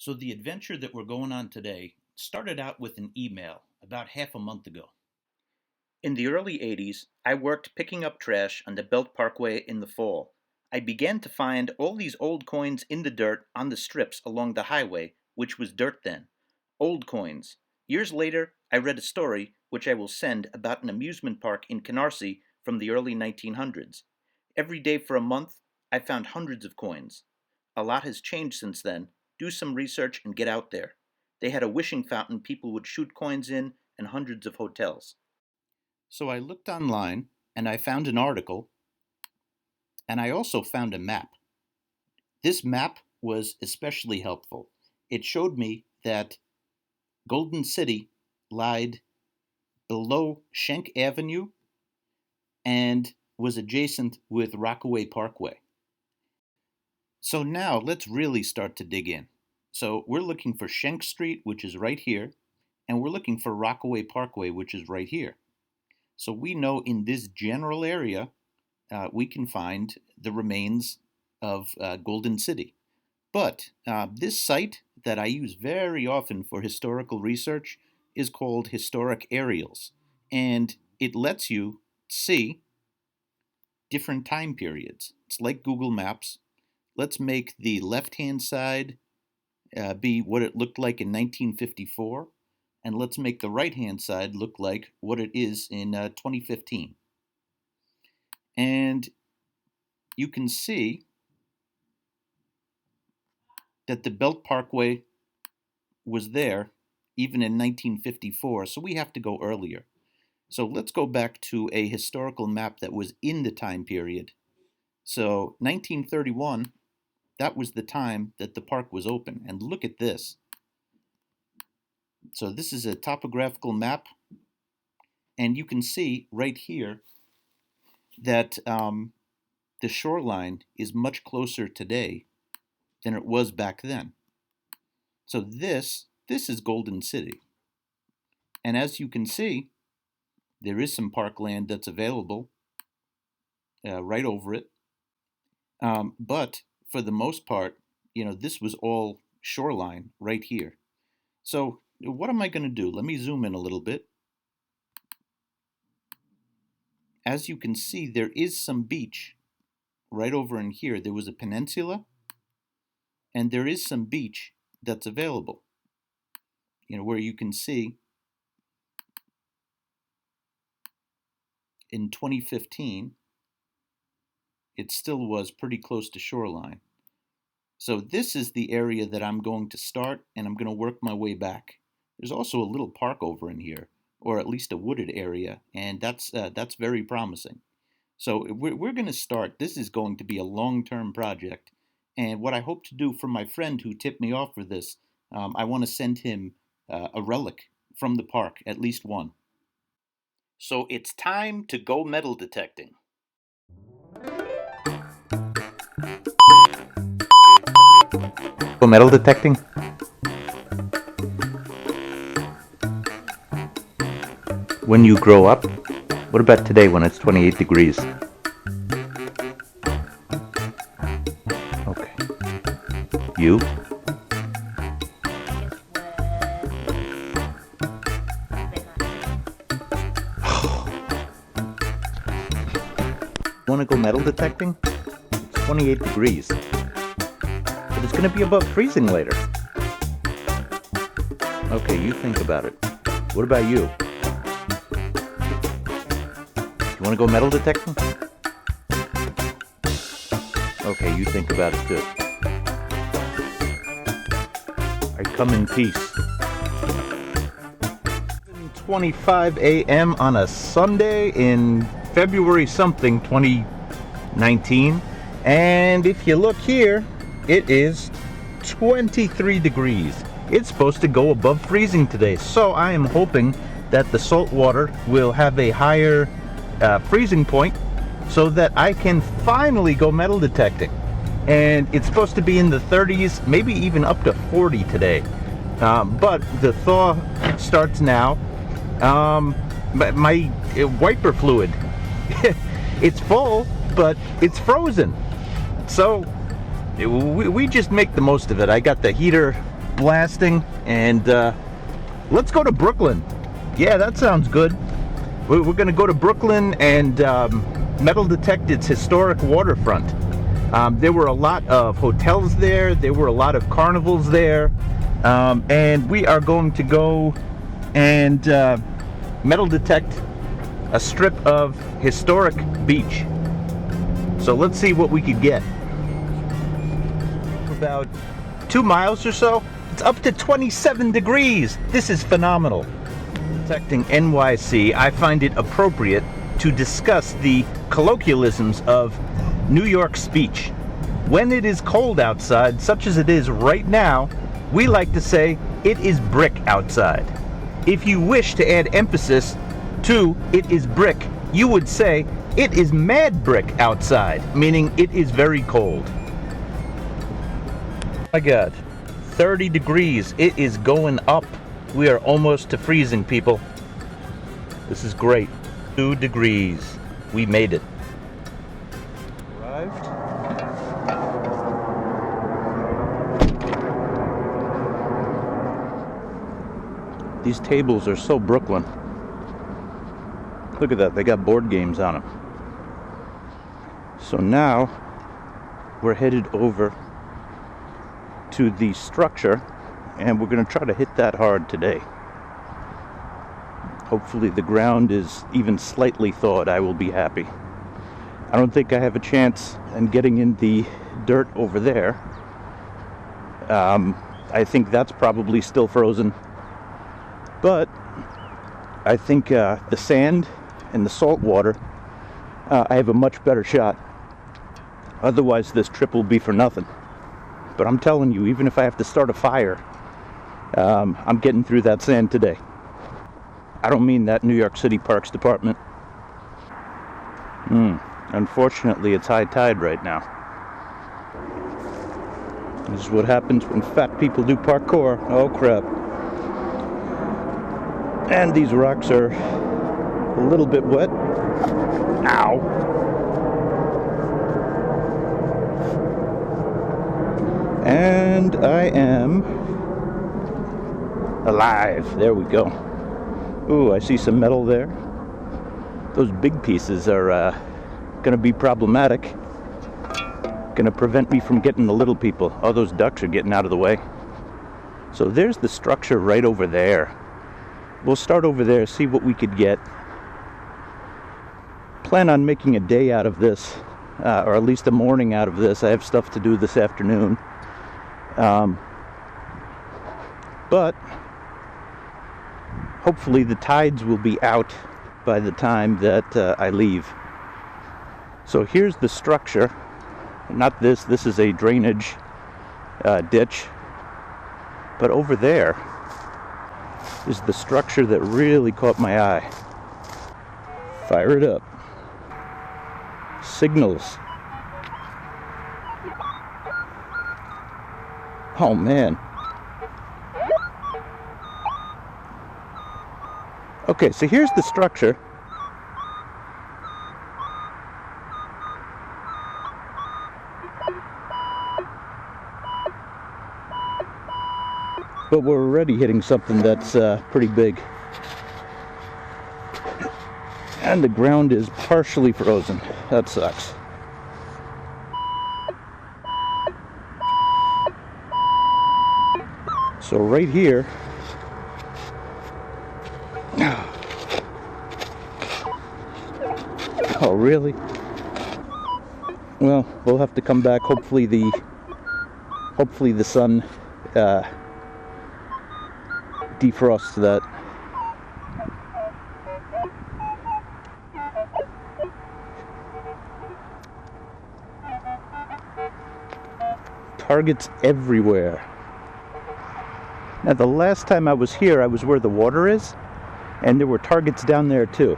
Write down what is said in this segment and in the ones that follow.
So the adventure that we're going on today started out with an email about half a month ago. In the early 80s, I worked picking up trash on the BELT Parkway in the fall. I began to find all these old coins in the dirt on the strips along the highway, which was dirt then. Old coins. Years later, I read a story, which I will send, about an amusement park in Canarsie from the early 1900s. Every day for a month, I found hundreds of coins. A lot has changed since then. Do some research and get out there. They had a wishing fountain people would shoot coins in and hundreds of hotels. So I looked online and I found an article and I also found a map. This map was especially helpful. It showed me that Golden City lied below Schenck Avenue and was adjacent with Rockaway Parkway. So now let's really start to dig in. So we're looking for Schenck Street, which is right here, and we're looking for Rockaway Parkway, which is right here. So we know in this general area, we can find the remains of Golden City. But this site that I use very often for historical research is called Historic Aerials, and it lets you see different time periods. It's like Google Maps. Let's make the left-hand side be what it looked like in 1954, and let's make the right-hand side look like what it is in 2015. And you can see that the BELT Parkway was there even in 1954, so we have to go earlier. So let's go back to a historical map that was in the time period. So 1931, that was the time that the park was open. And look at this. So this is a topographical map, and you can see right here that the shoreline is much closer today than it was back then. So this is Golden City. And as you can see, there is some parkland that's available right over it. But for the most part, this was all shoreline right here. So what am I going to do? Let me zoom in a little bit. As you can see, there is some beach right over in here. There was a peninsula, and there is some beach that's available, where you can see in 2015, it still was pretty close to shoreline. So this is the area that I'm going to start, and I'm going to work my way back. There's also a little park over in here, or at least a wooded area, and that's very promising. So we're going to start. This is going to be a long-term project, and what I hope to do for my friend who tipped me off for this, I want to send him a relic from the park, at least one. So it's time to go metal detecting. Go metal detecting? When you grow up? What about today when it's 28 degrees? Okay. You? Want to go metal detecting? It's 28 degrees. But it's going to be above freezing later. Okay, you think about it. What about you? You want to go metal detecting? Okay, you think about it too. I come in peace. 7:25 a.m. on a Sunday in February something 2019, and if you look here, it is 23 degrees. It's supposed to go above freezing today, so I am hoping that the salt water will have a higher freezing point so that I can finally go metal detecting. And it's supposed to be in the 30s, maybe even up to 40 today. But the thaw starts now. My wiper fluid, it's full, but it's frozen. So we just make the most of it. I got the heater blasting, and let's go to Brooklyn. Yeah, that sounds good. We're going to go to Brooklyn and metal detect its historic waterfront. There were a lot of hotels there. There were a lot of carnivals there. And we are going to go and metal detect a strip of historic beach. So let's see what we could get. About 2 miles or so. It's up to 27 degrees. This is phenomenal. Detecting NYC, I find it appropriate to discuss the colloquialisms of New York speech. When it is cold outside, such as it is right now, we like to say, it is brick outside. If you wish to add emphasis to it is brick, you would say, it is mad brick outside, meaning it is very cold. Oh my God, 30 degrees, it is going up. We are almost to freezing, people. This is great. 2 degrees, we made it. Arrived. These tables are so Brooklyn. Look at that, they got board games on them. So now we're headed over to the structure, and we're going to try to hit that hard today. Hopefully the ground is even slightly thawed. I will be happy. I don't think I have a chance in getting in the dirt over there. I think that's probably still frozen. But I think the sand and the salt water, I have a much better shot. Otherwise this trip will be for nothing. But I'm telling you, even if I have to start a fire, I'm getting through that sand today. I don't mean that New York City Parks Department. Unfortunately, it's high tide right now. This is what happens when fat people do parkour. Oh crap. And these rocks are a little bit wet. Ow. And I am alive. There we go. Ooh, I see some metal there. Those big pieces are gonna be problematic. Gonna prevent me from getting the little people. Oh, those ducks are getting out of the way. So there's the structure right over there. We'll start over there, see what we could get. Plan on making a day out of this, or at least a morning out of this. I have stuff to do this afternoon. But hopefully the tides will be out by the time that I leave. So here's the structure. Not this, this is a drainage ditch. But over there is the structure that really caught my eye. Fire it up. Signals. Oh man. Okay, so here's the structure. But we're already hitting something that's pretty big. And the ground is partially frozen. That sucks. So right here, oh really? Well, we'll have to come back. Hopefully the sun defrosts that. Targets everywhere. Now the last time I was here, I was where the water is, and there were targets down there too.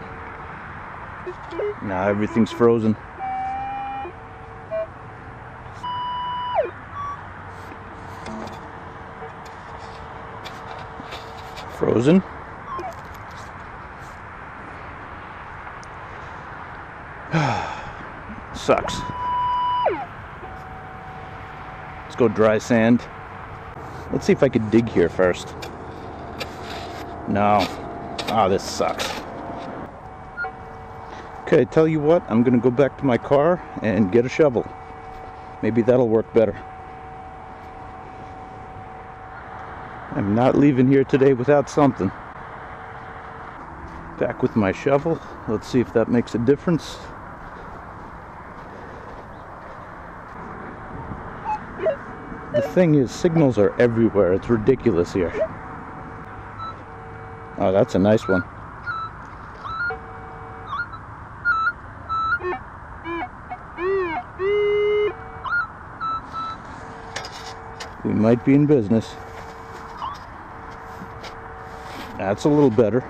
Now everything's frozen. Frozen. Sucks. Let's go dry sand. Let's see if I could dig here first. No. Oh, this sucks. Okay, tell you what, I'm gonna go back to my car and get a shovel. Maybe that'll work better. I'm not leaving here today without something. Back with my shovel. Let's see if that makes a difference. The thing is, signals are everywhere. It's ridiculous here. Oh, that's a nice one. We might be in business. That's a little better.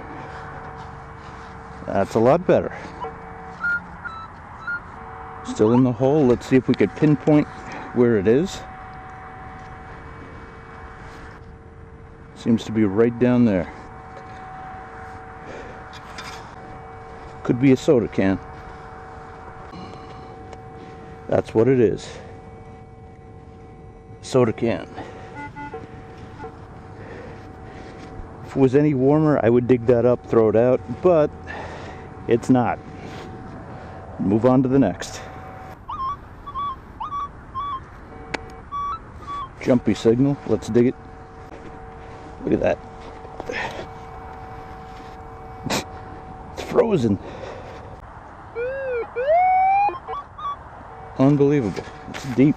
That's a lot better. Still in the hole. Let's see if we could pinpoint where it is. Seems to be right down there. Could be a soda can. That's what it is. Soda can. If it was any warmer, I would dig that up, throw it out, but it's not. Move on to the next. Jumpy signal. Let's dig it. Look at that. It's frozen. Unbelievable. It's deep.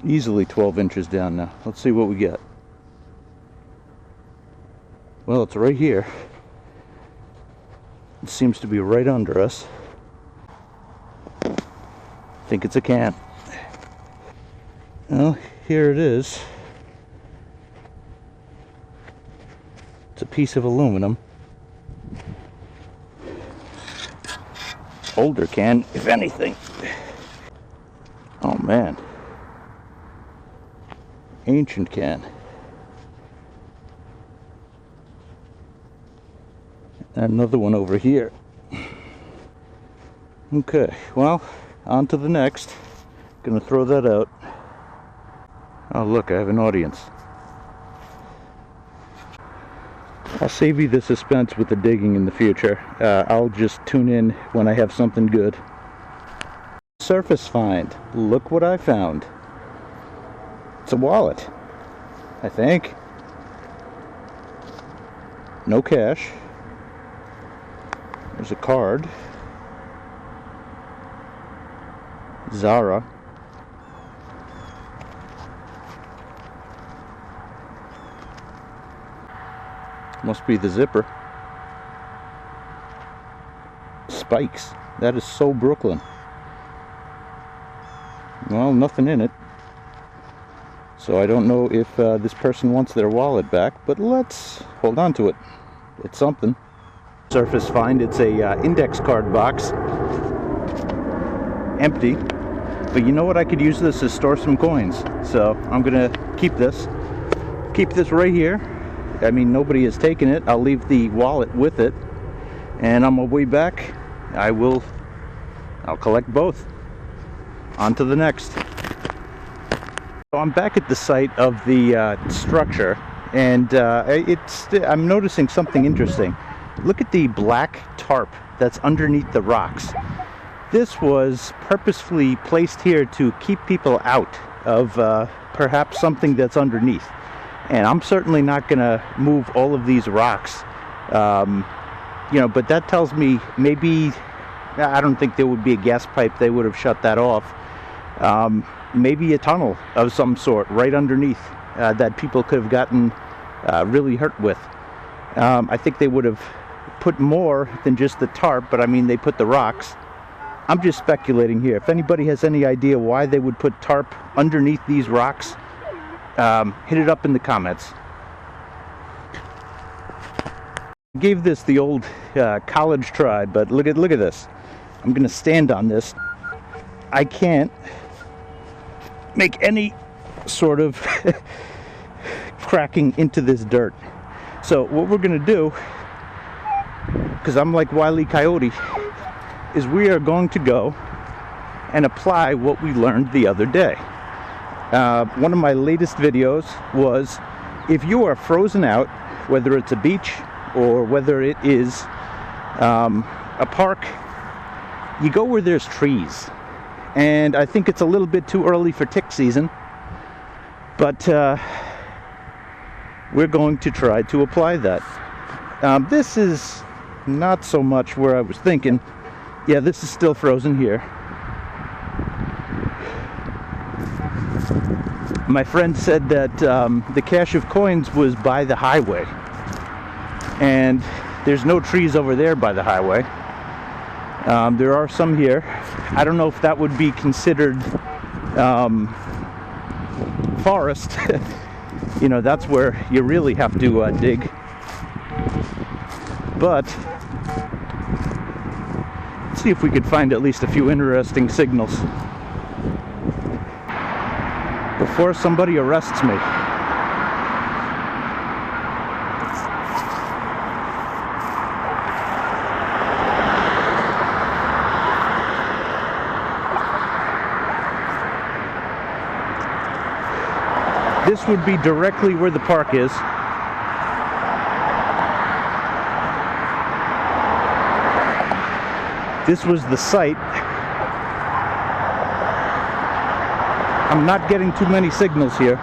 Easily 12 inches down now. Let's see what we get. Well, it's right here. It seems to be right under us. I think it's a can. Well, here it is. It's a piece of aluminum. Older can, if anything. Oh man. Ancient can. And another one over here. Okay, well, on to the next. Gonna throw that out. Oh look, I have an audience. I'll save you the suspense with the digging in the future. I'll just tune in when I have something good. Surface find. Look what I found. It's a wallet, I think. No cash. There's a card. Zara. Must be the zipper. Spikes. That is so Brooklyn. Well, nothing in it. So I don't know if this person wants their wallet back, but let's hold on to it. It's something. Surface find. It's a index card box. Empty. But you know what? I could use this to store some coins. So I'm gonna keep this. Keep this right here. I mean, nobody has taken it. I'll leave the wallet with it. And on my way back, I'll collect both. On to the next. So I'm back at the site of the structure, and I'm noticing something interesting. Look at the black tarp that's underneath the rocks. This was purposefully placed here to keep people out of perhaps something that's underneath. And I'm certainly not going to move all of these rocks, you know, but that tells me maybe, I don't think there would be a gas pipe. They would have shut that off. Maybe a tunnel of some sort right underneath that people could have gotten really hurt with. I think they would have put more than just the tarp, but I mean, they put the rocks. I'm just speculating here. If anybody has any idea why they would put tarp underneath these rocks, hit it up in the comments. I gave this the old college try, but look at this. I'm gonna stand on this. I can't make any sort of cracking into this dirt. So what we're gonna do, because I'm like Wile E. Coyote, is we are going to go and apply what we learned the other day. One of my latest videos was, if you are frozen out, whether it's a beach or whether it is a park, you go where there's trees. And I think it's a little bit too early for tick season, but we're going to try to apply that. This is not so much where I was thinking. Yeah, this is still frozen here. My friend said that the cache of coins was by the highway, and there's no trees over there by the highway. There are some here. I don't know if that would be considered forest. You know, that's where you really have to dig. But let's see if we could find at least a few interesting signals before somebody arrests me. This would be directly where the park is. This was the site. I'm not getting too many signals here,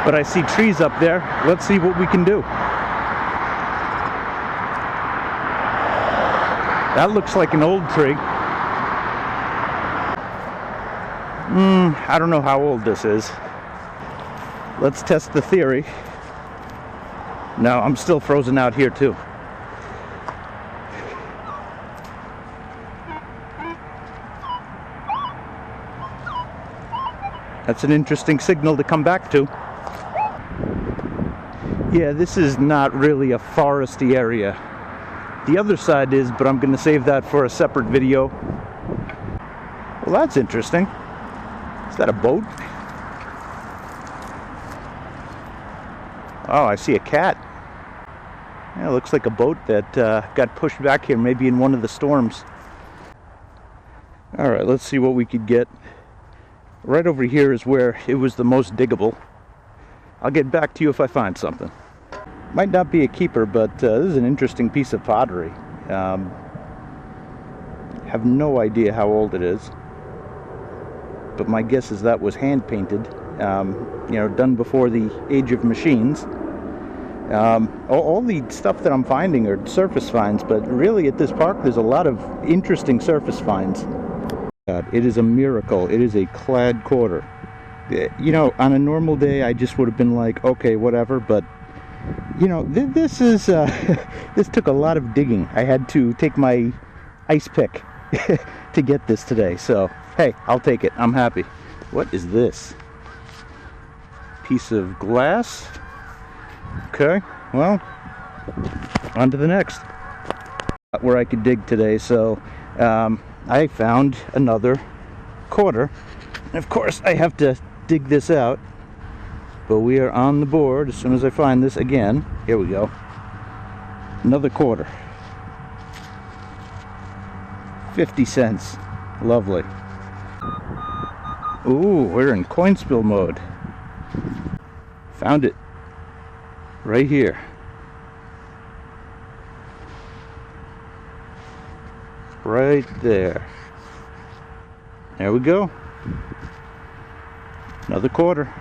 but I see trees up there. Let's see what we can do. That looks like an old tree. I don't know how old this is. Let's test the theory. No, I'm still frozen out here too. That's an interesting signal to come back to. Yeah, this is not really a foresty area. The other side is, but I'm going to save that for a separate video. Well, that's interesting. Is that a boat? Oh, I see a cat. Yeah, it looks like a boat that got pushed back here, maybe in one of the storms. Alright, let's see what we could get. Right over here is where it was the most diggable. I'll get back to you if I find something. Might not be a keeper, but this is an interesting piece of pottery. Have no idea how old it is, but my guess is that was hand painted, you know, done before the age of machines. All the stuff that I'm finding are surface finds, but really at this park there's a lot of interesting surface finds. It is a miracle. It is a clad quarter. You know, on a normal day I just would have been like, okay, whatever, but you know, this is this took a lot of digging. I had to take my ice pick to get this today, so hey, I'll take it. I'm happy. What is this? Piece of glass? Okay, well, on to the next. Where I could dig today, so I found another quarter. And of course I have to dig this out, but we are on the board as soon as I find this again. Here we go. Another quarter. 50 cents. Lovely. Ooh, we're in coin spill mode. Found it. Right here. Right there. There we go. Another quarter.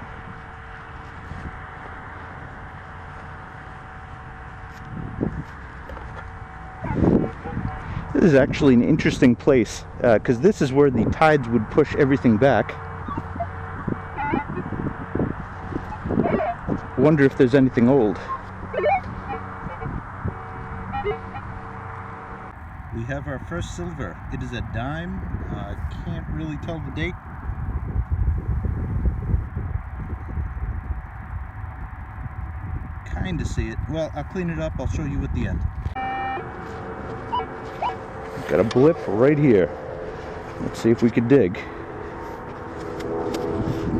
This is actually an interesting place, because this is where the tides would push everything back. Wonder if there's anything old. We have our first silver. It is a dime. Can't really tell the date. Kind of see it. Well, I'll clean it up. I'll show you at the end. Got a blip right here. Let's see if we can dig.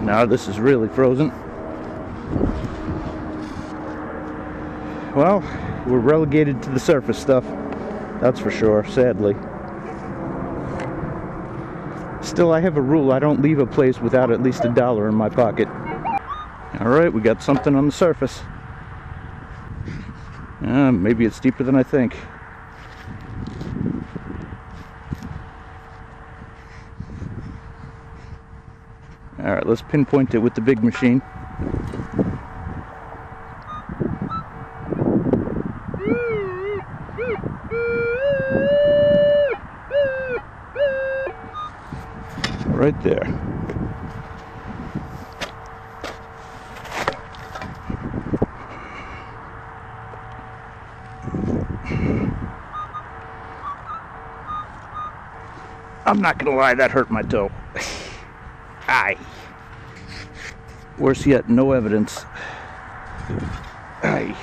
Now this is really frozen. Well, we're relegated to the surface stuff. That's for sure, sadly. Still, I have a rule. I don't leave a place without at least $1 in my pocket. Alright, we got something on the surface. Maybe it's deeper than I think. Alright, let's pinpoint it with the big machine. Right there. I'm not gonna lie, that hurt my toe. Aye. Worse yet, no evidence. Aye.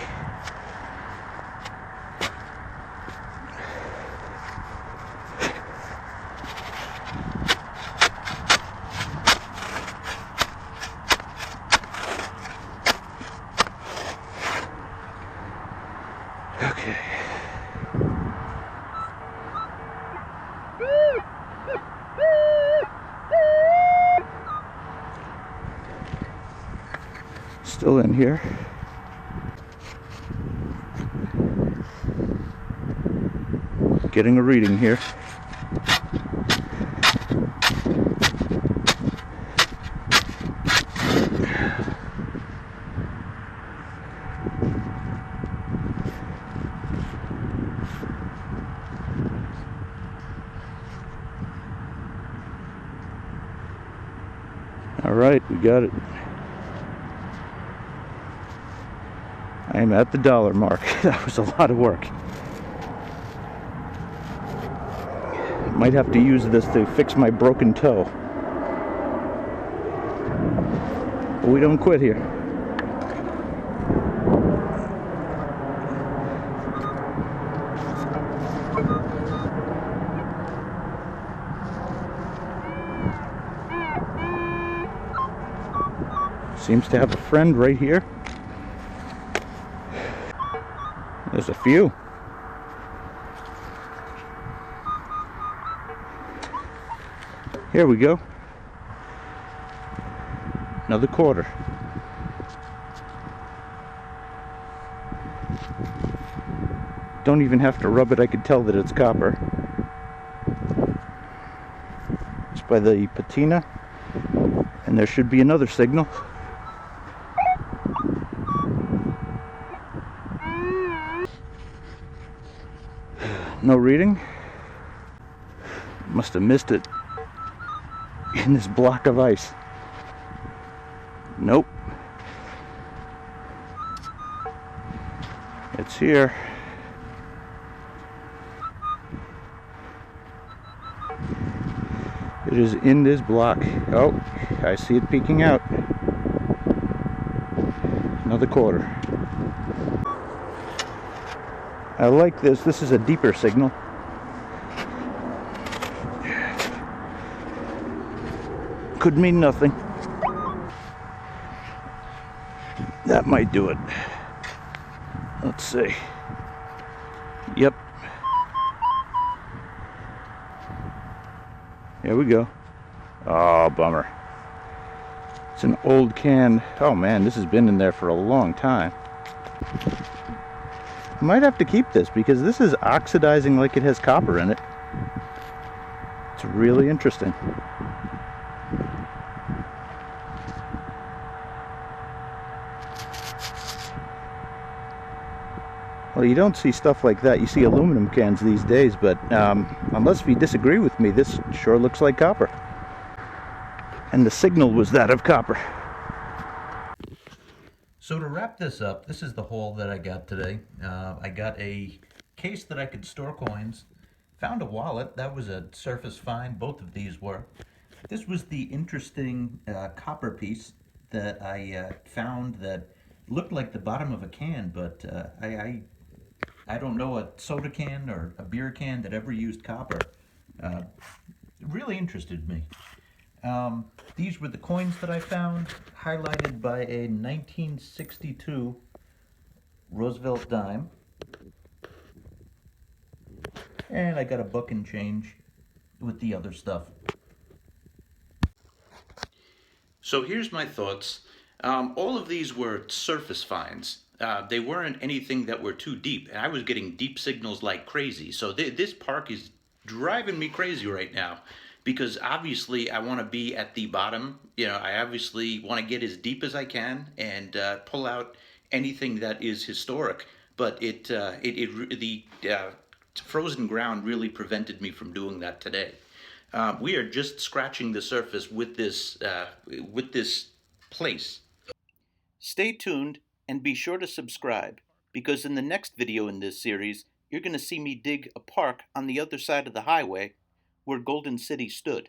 Okay. Still in here. Getting a reading here. All right, we got it. I am at the $1 mark. That was a lot of work. Might have to use this to fix my broken toe. But we don't quit here. Seems to have a friend right here. There's a few. Here we go. Another quarter. Don't even have to rub it, I could tell that it's copper. It's by the patina. And there should be another signal. No reading. Must have missed it in this block of ice. Nope. It's here. It is in this block. Oh, I see it peeking out. Another quarter. I like this. This is a deeper signal. Could mean nothing. That might do it. Let's see. Yep. Here we go. Oh, bummer. It's an old can. Oh man, this has been in there for a long time. I might have to keep this because this is oxidizing like it has copper in it. It's really interesting. Well, you don't see stuff like that. You see aluminum cans these days, but unless you disagree with me, this sure looks like copper. And the signal was that of copper. So to wrap this up, this is the haul that I got today. I got a case that I could store coins, found a wallet, that was a surface find, both of these were. This was the interesting copper piece that I found that looked like the bottom of a can, but I don't know a soda can or a beer can that ever used copper. It really interested me. These were the coins that I found, highlighted by a 1962 Roosevelt dime. And I got a buck and change with the other stuff. So here's my thoughts. All of these were surface finds. They weren't anything that were too deep, and I was getting deep signals like crazy. So this park is driving me crazy right now because obviously I want to be at the bottom. I obviously want to get as deep as I can and pull out anything that is historic. But the frozen ground really prevented me from doing that today. We are just scratching the surface with this place. Stay tuned and be sure to subscribe because in the next video in this series, you're going to see me dig a park on the other side of the highway where Golden City stood.